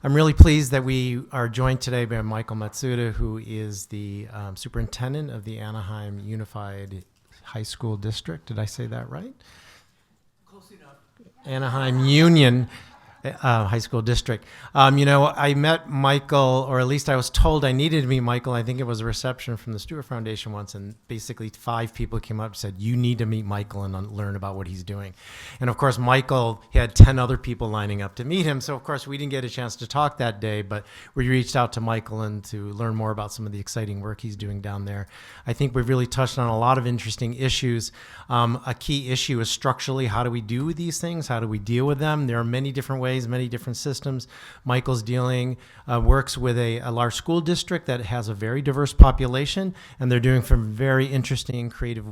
I'm really pleased that we are joined today by Michael Matsuda, who is the superintendent of the Anaheim Unified High School District. Did I say that right? Close enough. Anaheim Union High School District. I met Michael, or at least I was told I needed to meet Michael. I think it was a reception from the Stewart Foundation once, and basically 5 people came up and said, you need to meet Michael and learn about what he's doing. And of course, Michael had 10 other people lining up to meet him. So of course, we didn't get a chance to talk that day, but we reached out to Michael and to learn more about some of the exciting work he's doing down there. I think we've really touched on a lot of interesting issues. A key issue is structurally, how do we do these things? How do we deal with them? There are many different ways, many different systems. Michael's works with a large school district that has a very diverse population, and they're doing some very interesting and creative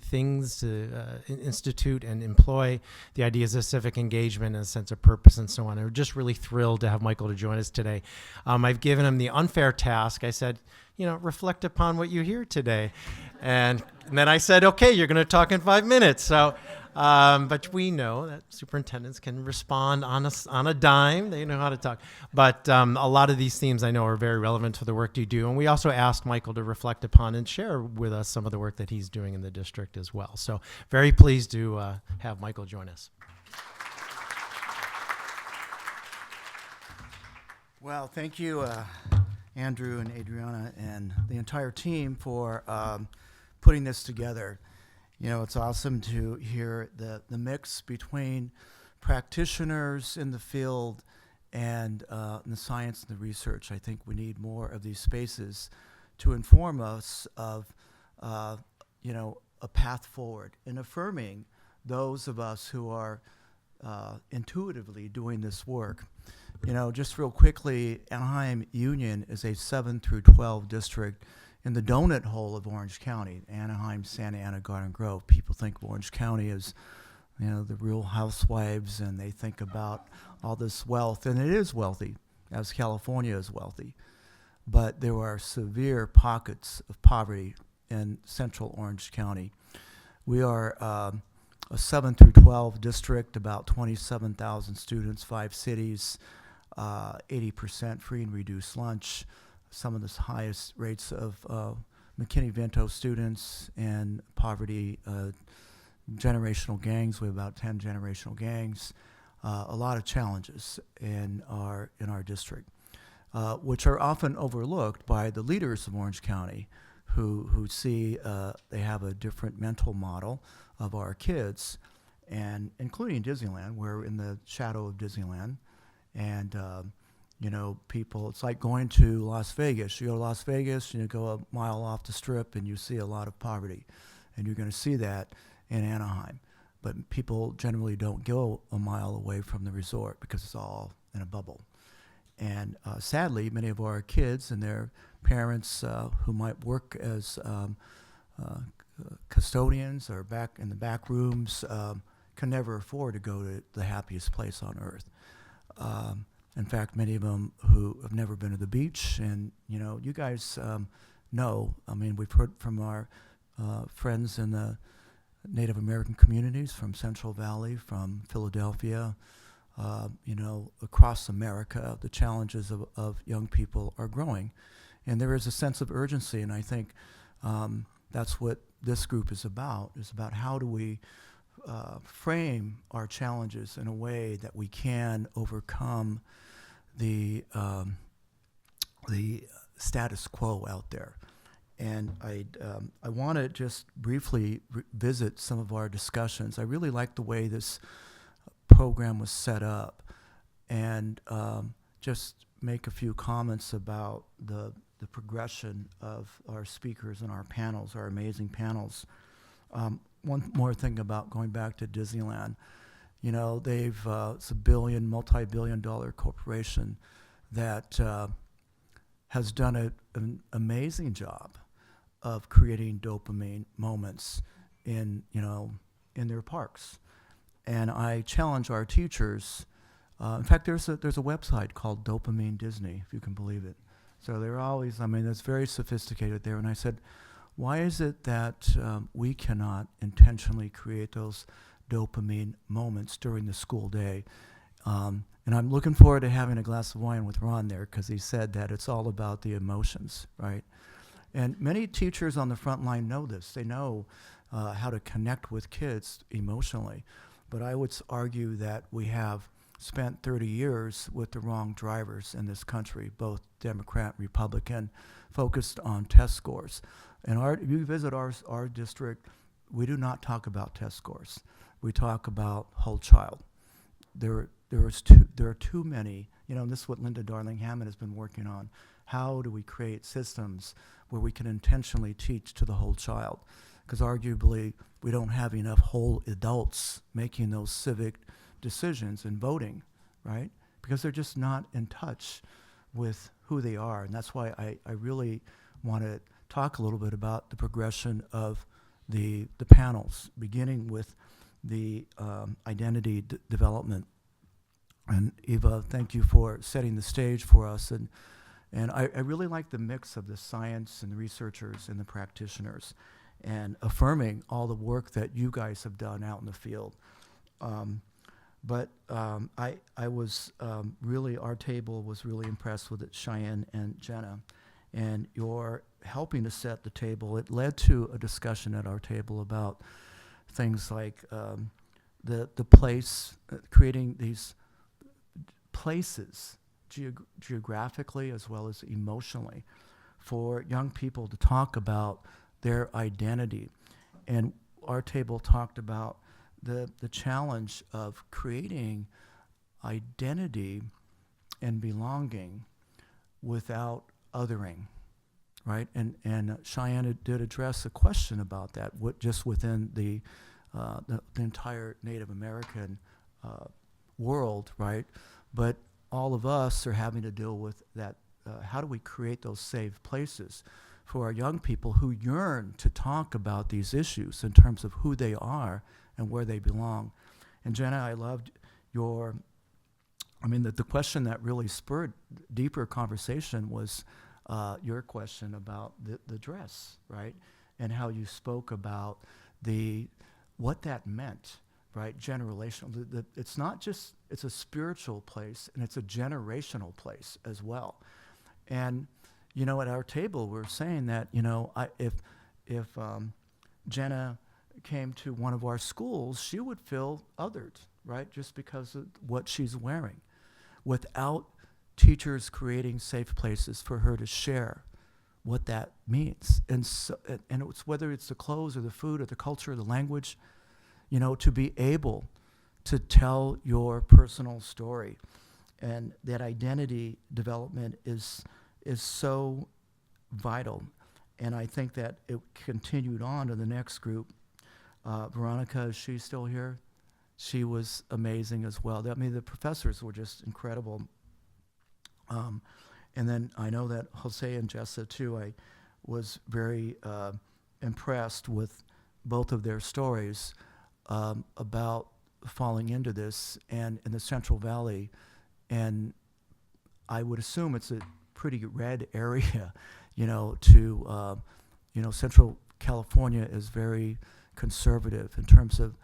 things to institute and employ the ideas of civic engagement and a sense of purpose and so on. And we're just really thrilled to have Michael to join us today. I've given him the unfair task. I said, reflect upon what you hear today. And then I said, okay, you're going to talk in 5 minutes. So, but we know that superintendents can respond on a dime. They know how to talk. But a lot of these themes I know are very relevant to the work you do. And we also asked Michael to reflect upon and share with us some of the work that he's doing in the district as well. So very pleased to have Michael join us. Well, thank you, Andrew and Adriana and the entire team for putting this together. It's awesome to hear the mix between practitioners in the field and the science and the research. I think we need more of these spaces to inform us of, a path forward and affirming those of us who are intuitively doing this work. Just real quickly, Anaheim Union is a 7 through 12 district in the donut hole of Orange County, Anaheim, Santa Ana, Garden Grove. People think of Orange County as, the real housewives, and they think about all this wealth, and it is wealthy, as California is wealthy. But there are severe pockets of poverty in central Orange County. We are a 7 through 12 district, about 27,000 students, 5 cities, 80% free and reduced lunch, some of the highest rates of McKinney-Vento students and poverty, generational gangs. We have about 10 generational gangs. A lot of challenges in our district, which are often overlooked by the leaders of Orange County, who see they have a different mental model of our kids, and including Disneyland. We're in the shadow of Disneyland, and people, it's like going to Las Vegas. You go to Las Vegas, and you go a mile off the strip, and you see a lot of poverty. And you're going to see that in Anaheim. But people generally don't go a mile away from the resort because it's all in a bubble. And sadly, many of our kids and their parents who might work as custodians or back in the back rooms can never afford to go to the happiest place on earth. In fact, many of them who have never been to the beach, and you guys know. I mean, we've heard from our friends in the Native American communities from Central Valley, from Philadelphia, across America. The challenges of young people are growing, and there is a sense of urgency. And I think that's what this group is about how do we frame our challenges in a way that we can overcome the status quo out there. And I want to just briefly visit some of our discussions. I really like the way this program was set up, and just make a few comments about the progression of our speakers and our panels, our amazing panels. One more thing about going back to Disneyland. It's a multi-billion-dollar corporation that has done an amazing job of creating dopamine moments in their parks. And I challenge our teachers. In fact, there's a website called Dopamine Disney, if you can believe it. So they're always, it's very sophisticated there. And I said, why is it that we cannot intentionally create those dopamine moments during the school day And I'm looking forward to having a glass of wine with Ron there, because he said that it's all about the emotions, right? And many teachers on the front line know this. They know how to connect with kids emotionally. But I would argue that we have spent 30 years with the wrong drivers in this country, both Democrat, Republican, focused on test scores. And if you visit our district, we do not talk about test scores. We talk about whole child. There are too many, and this is what Linda Darling-Hammond has been working on. How do we create systems where we can intentionally teach to the whole child? Because arguably, we don't have enough whole adults making those civic decisions and voting, right? Because they're just not in touch with who they are. And that's why I really want to talk a little bit about the progression of the panels, beginning with the identity development. And Eva, thank you for setting the stage for us. And I really like the mix of the science and the researchers and the practitioners, and affirming all the work that you guys have done out in the field. But I was really, our table was really impressed with it, Cheyenne and Jenna, and your helping to set the table. It led to a discussion at our table about things like the place, creating these places geographically as well as emotionally for young people to talk about their identity. And our table talked about the challenge of creating identity and belonging without othering, right? And Cheyenne did address a question about that, just within the entire Native American world, right? But all of us are having to deal with that. How do we create those safe places for our young people who yearn to talk about these issues in terms of who they are and where they belong? And Jenna, I loved the question that really spurred deeper conversation was your question about the dress, right? And how you spoke about what that meant, right? Generational. It's not just, it's a spiritual place, and it's a generational place as well. And at our table, we're saying that, if Jenna came to one of our schools, she would feel othered, right? Just because of what she's wearing, without teachers creating safe places for her to share what that means. And so, and it's whether it's the clothes or the food or the culture or the language, to be able to tell your personal story. And that identity development is so vital. And I think that it continued on to the next group. Veronica, is she still here? She was amazing as well. The professors were just incredible. And then I know that Jose and Jessa too, I was very impressed with both of their stories about falling into this and in the Central Valley. And I would assume it's a pretty red area, Central California is very conservative in terms of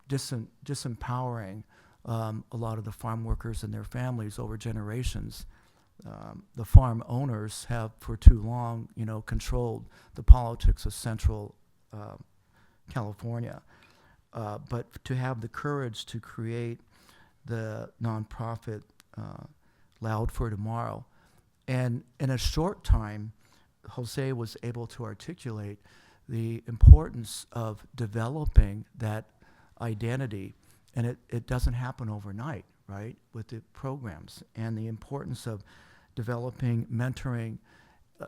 disempowering a lot of the farm workers and their families over generations. The farm owners have for too long, controlled the politics of Central California. But to have the courage to create the nonprofit Loud for Tomorrow, and in a short time, Jose was able to articulate the importance of developing that identity, and it doesn't happen overnight, right, with the programs, and the importance of developing mentoring,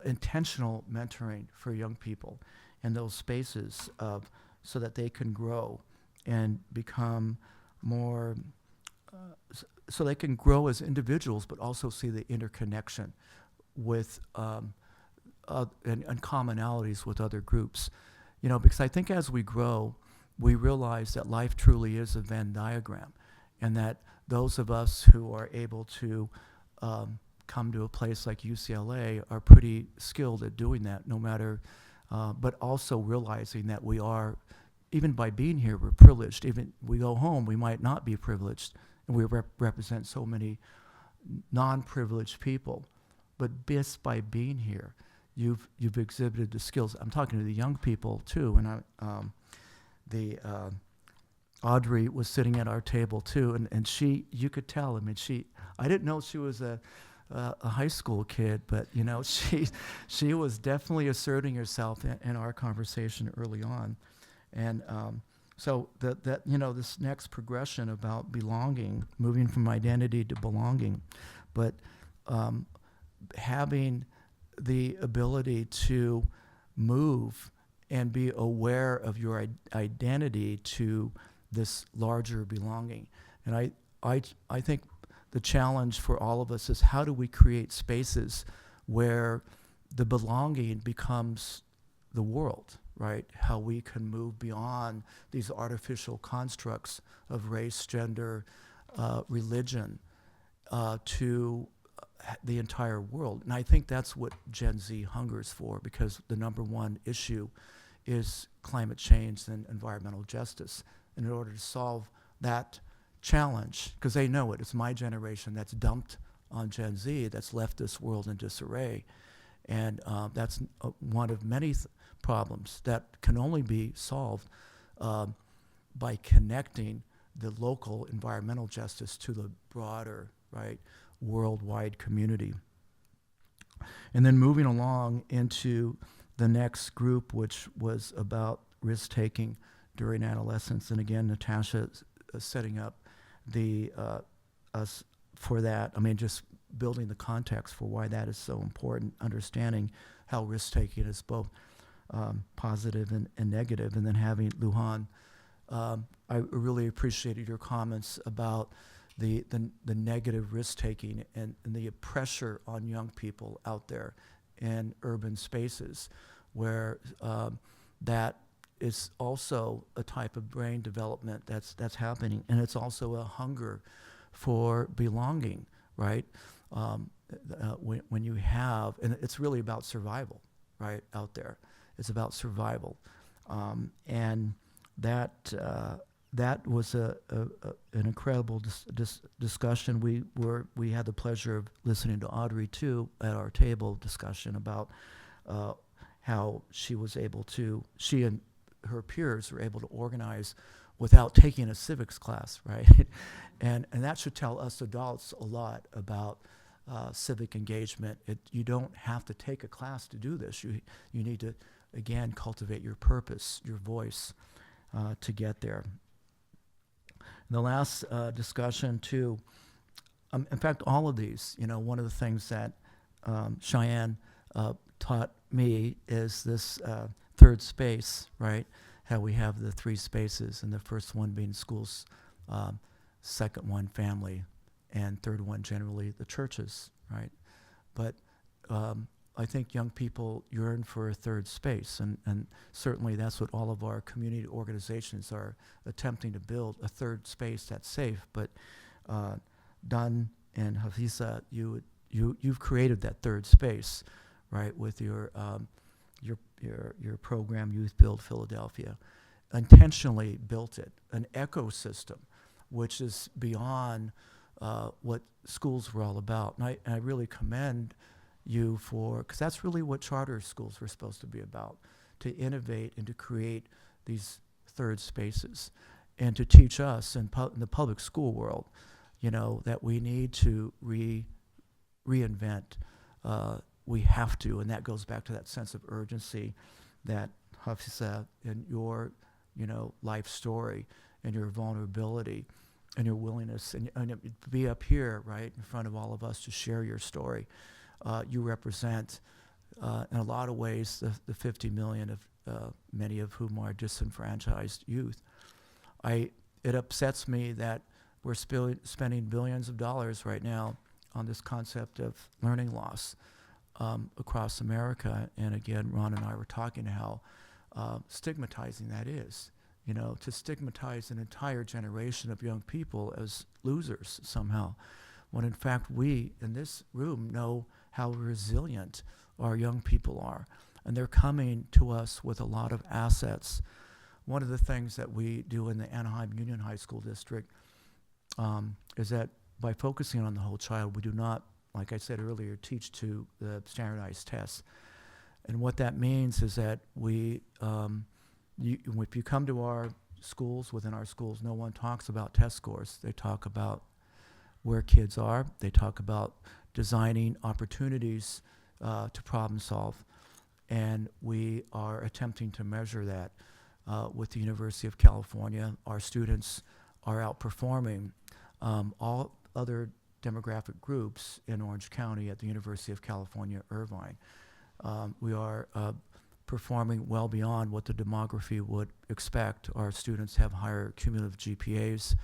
intentional mentoring for young people in those spaces so that they can grow and become more, so they can grow as individuals, but also see the interconnection with and commonalities with other groups. Because I think as we grow, we realize that life truly is a Venn diagram, and that those of us who are able to come to a place like UCLA are pretty skilled at doing that, no matter, but also realizing that we are, even by being here, we're privileged. Even we go home, we might not be privileged and we represent so many non-privileged people. But just by being here, you've exhibited the skills. I'm talking to the young people too, and Audrey was sitting at our table too, and you could tell. I mean, I didn't know she was a high school kid, but you know, she was definitely asserting herself in our conversation early on, and so that you know, this next progression about belonging, moving from identity to belonging, but having the ability to move and be aware of your identity to this larger belonging. And I think the challenge for all of us is, how do we create spaces where the belonging becomes the world, right? How we can move beyond these artificial constructs of race, gender, religion, to the entire world. And I think that's what Gen Z hungers for, because the number one issue is climate change and environmental justice. And in order to solve that challenge, because they know it's my generation that's dumped on Gen Z, that's left this world in disarray. And that's one of many problems that can only be solved by connecting the local environmental justice to the broader, right, worldwide community. And then moving along into the next group, which was about risk-taking during adolescence. And again, Natasha setting up us for that. I mean, just building the context for why that is so important, understanding how risk-taking is both positive and negative. And then having Luhan, I really appreciated your comments about the negative risk-taking and the pressure on young people out there in urban spaces, where that is also a type of brain development that's happening, and it's also a hunger for belonging, right? When you have, and it's really about survival, right, out there. It's about survival, and that was an incredible discussion. We had the pleasure of listening to Audrey too at our table discussion about how she and her peers were able to organize without taking a civics class, right? and that should tell us adults a lot about civic engagement. You don't have to take a class to do this. You need to, again, cultivate your purpose, your voice, to get there. And the last discussion too, in fact, all of these, you know, one of the things that Cheyenne taught me is this third space, right? How we have the three spaces, and the first one being schools, second one family, and third one generally the churches, right? But I think young people yearn for a third space, and certainly that's what all of our community organizations are attempting to build, a third space that's safe. But Dan and Hafiza, you've created that third space, right, with your program, Youth Build Philadelphia, intentionally built it, an ecosystem, which is beyond what schools were all about. And I really commend you for, because that's really what charter schools were supposed to be about, to innovate and to create these third spaces, and to teach us in the public school world, you know, that we need to reinvent. We have to, and that goes back to that sense of urgency that Hafiza, in your, you know, life story and your vulnerability and your willingness and to be up here, right, in front of all of us to share your story. You represent, in a lot of ways, the 50 million of many of whom are disenfranchised youth. It upsets me that we're spending billions of dollars right now on this concept of learning loss across America. And again, Ron and I were talking how stigmatizing that is. You know, to stigmatize an entire generation of young people as losers somehow, when in fact we in this room know how resilient our young people are. And they're coming to us with a lot of assets. One of the things that we do in the Anaheim Union High School District is that by focusing on the whole child, we do not, like I said earlier, teach to the standardized tests. And what that means is that if you come to our schools, within our schools, no one talks about test scores. They talk about where kids are. They talk about designing opportunities to problem solve. And we are attempting to measure that with the University of California. Our students are outperforming all other demographic groups in Orange County at the University of California, Irvine. We are performing well beyond what the demography would expect. Our students have higher cumulative GPAs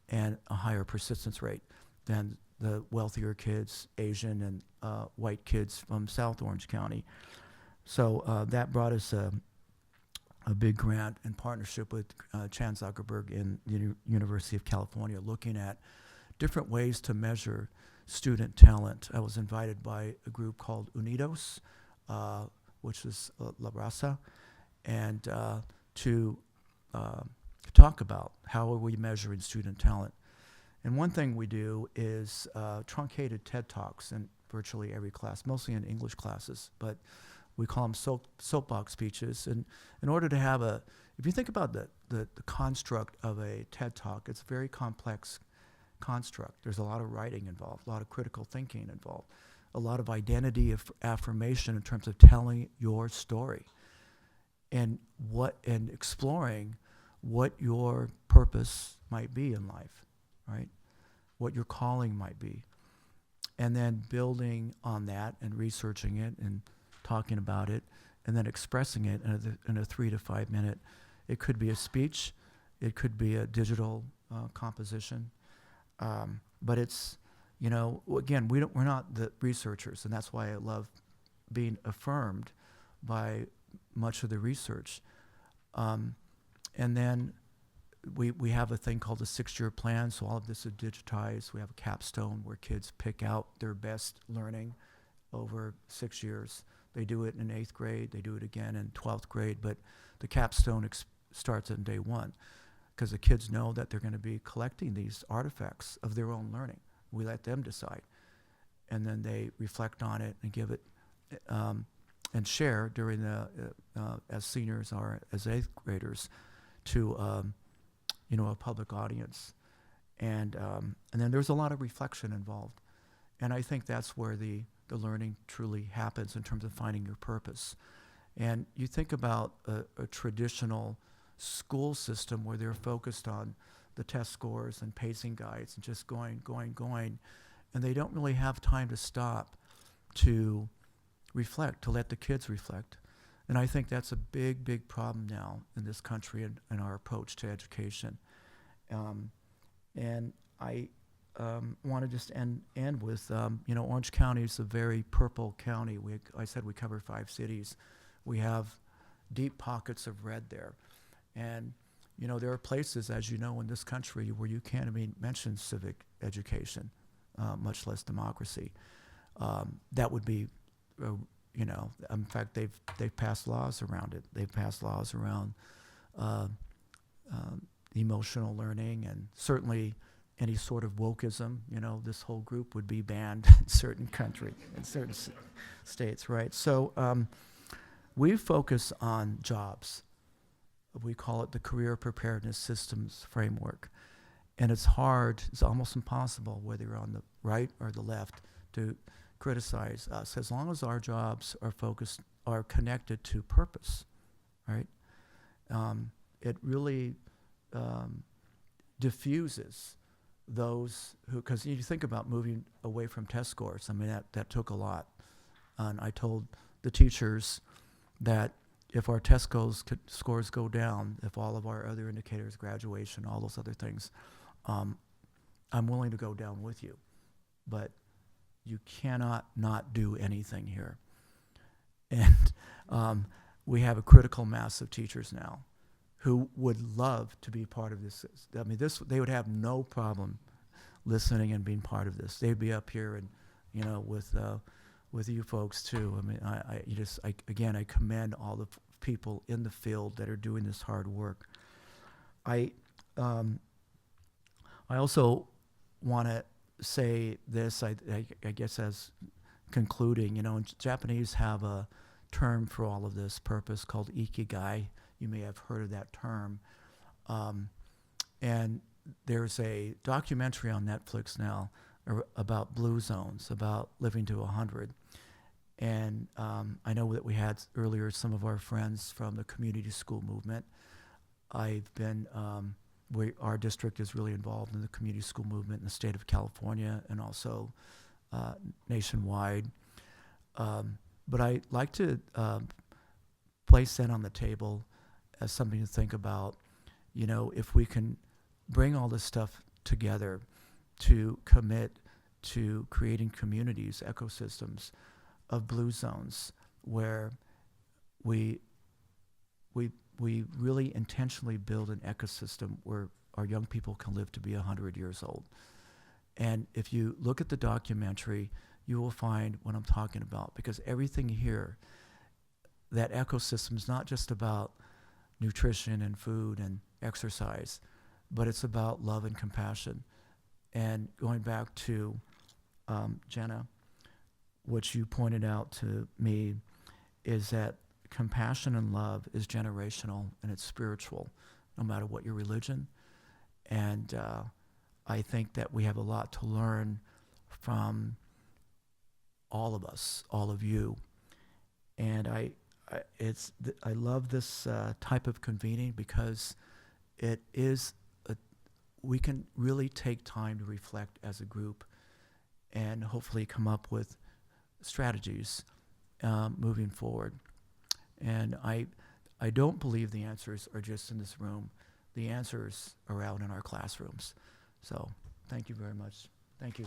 and a higher persistence rate than the wealthier kids, Asian and white kids from South Orange County. So that brought us a big grant in partnership with Chan Zuckerberg in the University of California, looking at different ways to measure student talent. I was invited by a group called Unidos, which is La Raza, and to talk about how are we measuring student talent. And one thing we do is truncated TED Talks in virtually every class, mostly in English classes, but we call them soapbox speeches. And in order to have if you think about the construct of a TED Talk, it's a very complex construct. There's a lot of writing involved, a lot of critical thinking involved, a lot of identity affirmation in terms of telling your story and exploring what your purpose might be in life, right? What your calling might be. And then building on that and researching it and talking about it and then expressing it in a 3 to 5 minute. It could be a speech, it could be a digital composition, but it's, again, we're not the researchers, and that's why I love being affirmed by much of the research. And then we have a thing called the 6-year plan, so all of this is digitized. We have a capstone where kids pick out their best learning over 6 years. They do it in 8th grade, they do it again in 12th grade, but the capstone starts on day 1 because the kids know that they're going to be collecting these artifacts of their own learning. We let them decide. And then they reflect on it and give it and share during as seniors or as 8th graders to a public audience. And then there's a lot of reflection involved. And I think that's where the learning truly happens in terms of finding your purpose. And you think about a traditional school system where they're focused on the test scores and pacing guides and just going, and they don't really have time to stop to reflect, to let the kids reflect. And I think that's a big, big problem now in this country and our approach to education. And I want to just end with, Orange County is a very purple county. I said we cover 5 cities. We have deep pockets of red there. And, there are places, as you know, in this country where you can't even mention civic education, much less democracy. That would be, in fact, they've passed laws around it. They've passed laws around emotional learning and certainly any sort of wokeism. This whole group would be banned in certain countries, in certain states, right? So we focus on jobs. We call it the Career Preparedness Systems Framework. And it's hard, it's almost impossible, whether you're on the right or the left, to criticize us as long as our jobs are connected to purpose, right? It really diffuses those because you think about moving away from test scores. I mean, that took a lot. And I told the teachers that if our test scores go down, if all of our other indicators, graduation, all those other things, I'm willing to go down with you. But you cannot not do anything here. And we have a critical mass of teachers now who would love to be part of this. I mean, they would have no problem listening and being part of this. They'd be up here and, with you folks too. I mean, I commend all the people in the field that are doing this hard work. I also want to say this, I guess, as concluding. Japanese have a term for all of this purpose called ikigai. You may have heard of that term. And there's a documentary on Netflix now about blue zones, about living to 100. And I know that we had earlier some of our friends from the community school movement. I've been, our district is really involved in the community school movement in the state of California and also nationwide. But I like to place that on the table as something to think about. If we can bring all this stuff together to commit to creating communities, ecosystems of blue zones where we really intentionally build an ecosystem where our young people can live to be 100 years old. And if you look at the documentary, you will find what I'm talking about, because everything here, that ecosystem is not just about nutrition and food and exercise, but it's about love and compassion. And going back to Jenna, what you pointed out to me is that compassion and love is generational and it's spiritual, no matter what your religion. And I think that we have a lot to learn from all of us, all of you. And I love this type of convening because it is we can really take time to reflect as a group and hopefully come up with strategies moving forward. And I don't believe the answers are just in this room. The answers are out in our classrooms. So thank you very much. Thank you.